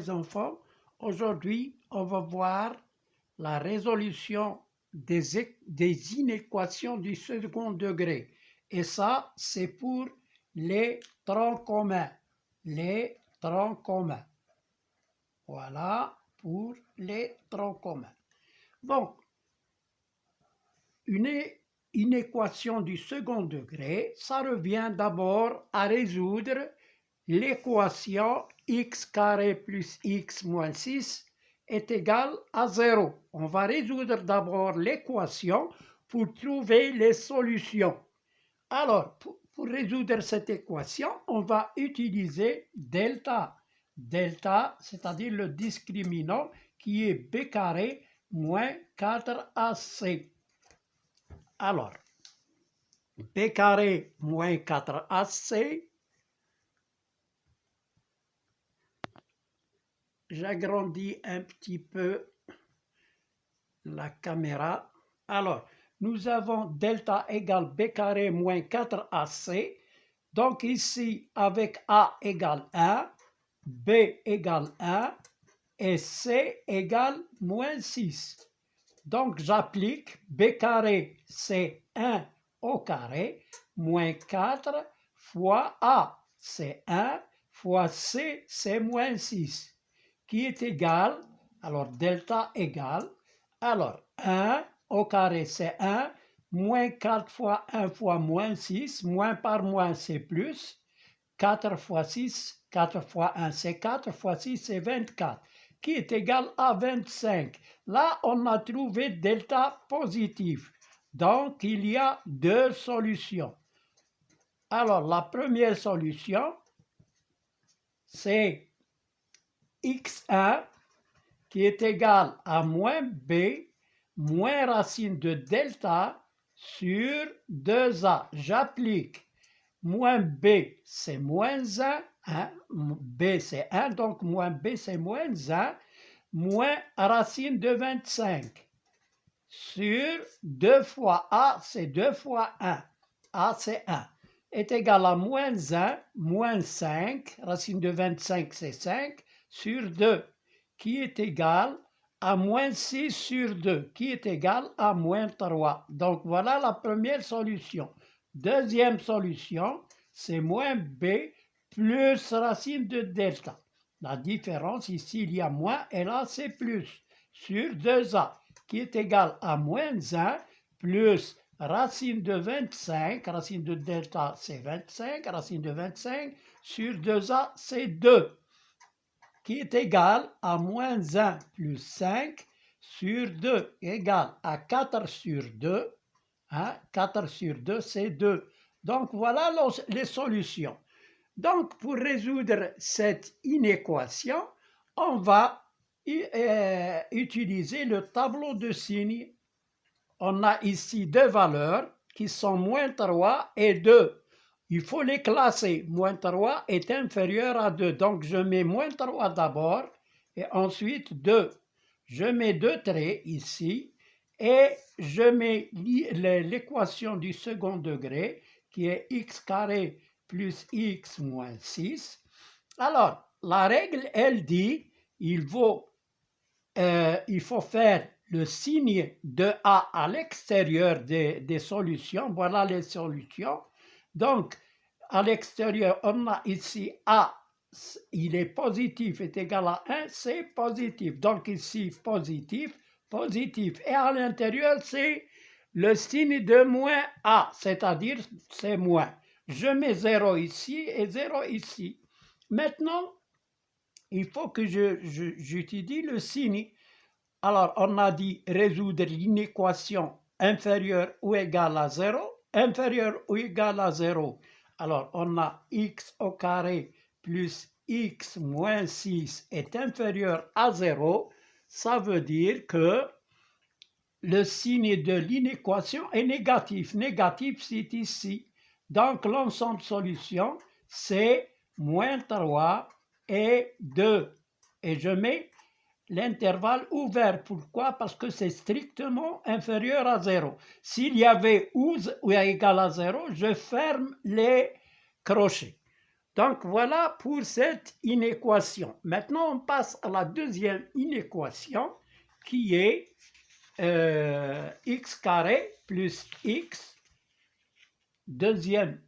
les enfants. Aujourd'hui, on va voir la résolution des inéquations du second degré. Et ça, c'est pour les troncs communs. Les troncs communs. Voilà pour les troncs communs. Bon, une équation du second degré, ça revient d'abord à résoudre l'équation x carré plus x moins 6 est égal à 0. On va résoudre d'abord l'équation pour trouver les solutions. Alors, pour résoudre cette équation, on va utiliser delta. Delta, c'est-à-dire le discriminant qui est b carré moins 4ac. Alors, b carré moins 4ac, j'agrandis un petit peu la caméra. Alors, nous avons delta égale b carré moins 4ac. Donc ici, avec a égale 1, b égale 1 et c égale moins 6. Donc j'applique b carré, c'est 1 au carré, moins 4 fois a, c'est 1, fois c, c'est moins 6, qui est égal, alors delta égale, alors 1 au carré c'est 1, moins 4 fois 1 fois moins 6, moins par moins c'est plus, 4 fois 6, 4 fois 1 c'est 4, fois 6 c'est 24, qui est égal à 25. Là, on a trouvé delta positif. Donc, il y a deux solutions. Alors, la première solution, c'est x1 qui est égal à moins b moins racine de delta sur 2a. J'applique moins b, c'est moins 1, hein? B c'est 1, donc moins b c'est moins 1, moins racine de 25 sur 2 fois a, c'est 2 fois 1, a c'est 1, est égal à moins 1, moins 5, racine de 25 c'est 5, sur 2, qui est égal à moins 6 sur 2, qui est égal à moins 3. Donc voilà la première solution. Deuxième solution, c'est moins b plus racine de delta. La différence, ici, il y a moins et là, c'est plus, sur 2a, qui est égal à moins 1 plus racine de 25, racine de delta, c'est 25, racine de 25 sur 2a, c'est 2, qui est égal à moins 1 plus 5 sur 2, égal à 4 sur 2, hein, 4 sur 2, c'est 2. Donc, voilà les solutions. Donc, pour résoudre cette inéquation, on va utiliser le tableau de signes. On a ici deux valeurs qui sont moins 3 et 2. Il faut les classer. Moins 3 est inférieur à 2. Donc, je mets moins 3 d'abord et ensuite 2. Je mets deux traits ici et je mets l'équation du second degré qui est x carré plus x moins 6. Alors, la règle, elle dit, il faut faire le signe de A à l'extérieur des solutions. Voilà les solutions. Donc, à l'extérieur, on a ici A, il est positif, est égal à 1, c'est positif. Donc ici, positif, positif. Et à l'intérieur, c'est le signe de moins A, c'est-à-dire c'est moins. Je mets 0 ici et 0 ici. Maintenant, il faut que j'utilise le signe. Alors, on a dit résoudre l'inéquation inférieure ou égale à 0, inférieure ou égale à 0. Alors, on a x au carré plus x moins 6 est inférieur à 0. Ça veut dire que le signe de l'inéquation est négatif. Négatif, c'est ici. Donc, l'ensemble solution, c'est moins 3 et 2. Et je mets l'intervalle ouvert. Pourquoi? Parce que c'est strictement inférieur à 0. S'il y avait ou égal à 0, je ferme les crochets. Donc voilà pour cette inéquation. Maintenant, on passe à la deuxième inéquation qui est x carré plus x. Deuxième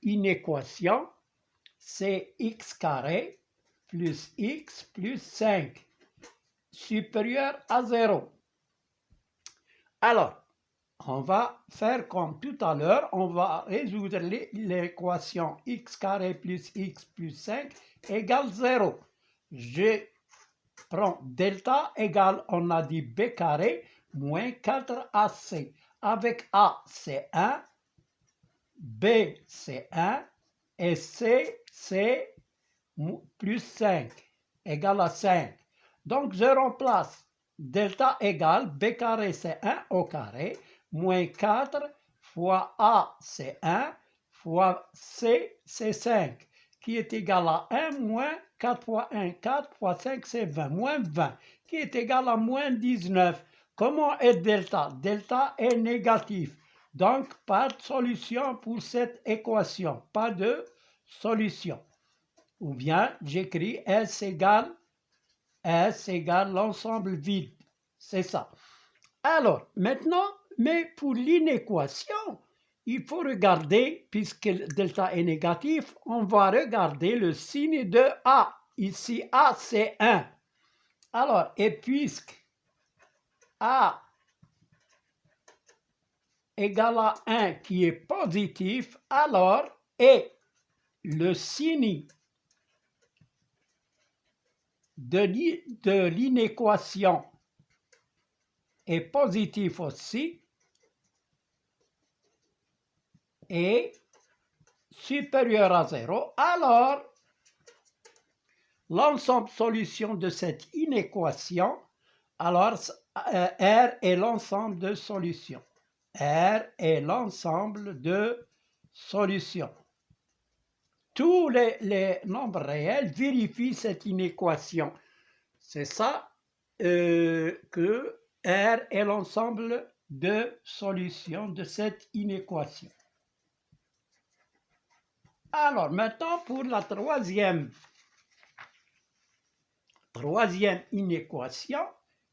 inéquation, c'est x carré plus x plus 5 supérieur à 0. Alors, on va faire comme tout à l'heure, on va résoudre l'équation x carré plus x plus 5 égale 0. Je prends delta égale, on a dit b carré moins 4ac. Avec a, c'est 1, b, c'est 1, et c, c'est plus 5, égale à 5. Donc, je remplace delta égale b carré, c'est 1 au carré, moins 4 fois a, c'est 1, fois c, c'est 5, qui est égal à 1 moins 4 fois 1, 4 fois 5, c'est 20, moins 20, qui est égal à moins 19. Comment est delta? Delta est négatif. Donc, pas de solution pour cette équation, pas de solution. Ou bien, j'écris S égale l'ensemble vide. C'est ça. Alors, maintenant, mais pour l'inéquation, il faut regarder, puisque delta est négatif, on va regarder le signe de A. Ici, A, c'est 1. Alors, et puisque A égale à 1 qui est positif, alors, et le signe de l'inéquation est positif aussi et supérieur à 0, alors l'ensemble solution de cette inéquation, alors R est l'ensemble de solutions. R est l'ensemble de solutions. Tous les nombres réels vérifient cette inéquation. C'est ça que R est l'ensemble de solutions de cette inéquation. Alors, maintenant pour la troisième inéquation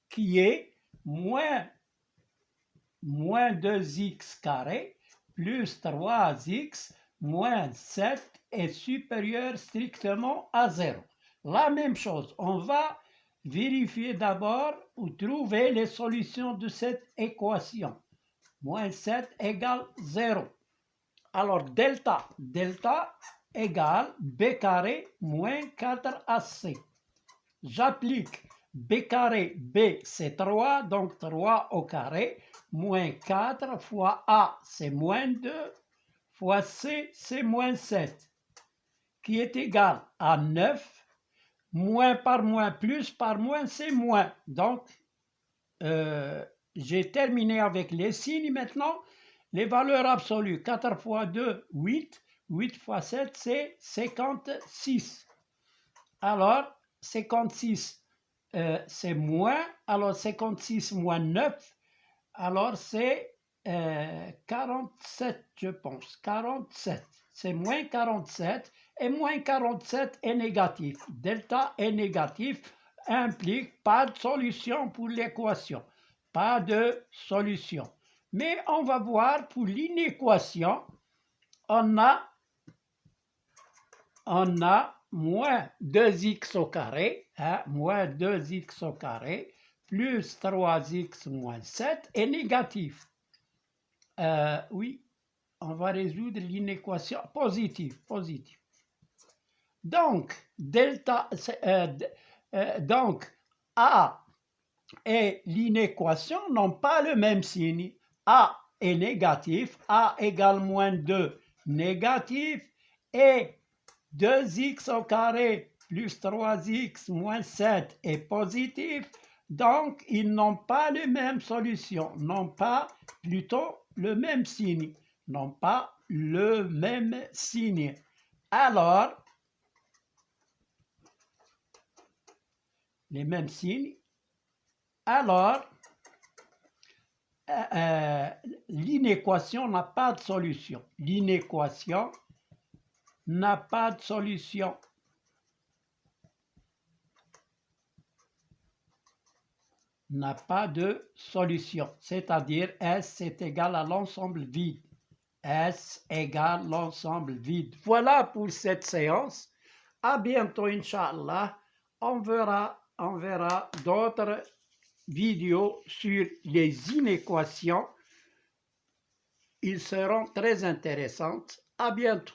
qui est moins 2x carré plus 3x moins 7 est supérieur strictement à 0. La même chose, on va vérifier d'abord ou trouver les solutions de cette équation. Moins 7 égale 0. Alors, delta égale b carré moins 4ac. J'applique b carré, b c'est 3, donc 3 au carré, moins 4 fois a c'est moins 2, fois c c'est moins 7, qui est égal à 9, moins par moins plus par moins c'est moins. Donc, j'ai terminé avec les signes maintenant. Les valeurs absolues, 4 fois 2, 8, 8 fois 7 c'est 56. Alors, 56, c'est moins, alors 56 moins 9, alors c'est 47, je pense, 47. C'est moins 47, et moins 47 est négatif. Delta est négatif, implique pas de solution pour l'équation. Pas de solution. Mais on va voir pour l'inéquation, on a moins 2x au carré, moins 2x au carré, plus 3x moins 7 est négatif. Oui, on va résoudre l'inéquation positive. Donc, donc, A et l'inéquation n'ont pas le même signe. A est négatif, A égale moins 2, négatif, et 2x au carré plus 3x moins 7 est positif, donc ils n'ont pas les mêmes solutions, n'ont pas plutôt le même signe, n'ont pas le même signe. Alors, les mêmes signes, alors l'inéquation n'a pas de solution. L'inéquation n'a pas de solution. N'a pas de solution, c'est-à-dire S c'est égal à l'ensemble vide. S égale l'ensemble vide. Voilà pour cette séance. À bientôt, Inch'Allah. On verra d'autres vidéos sur les inéquations. Ils seront très intéressantes. À bientôt.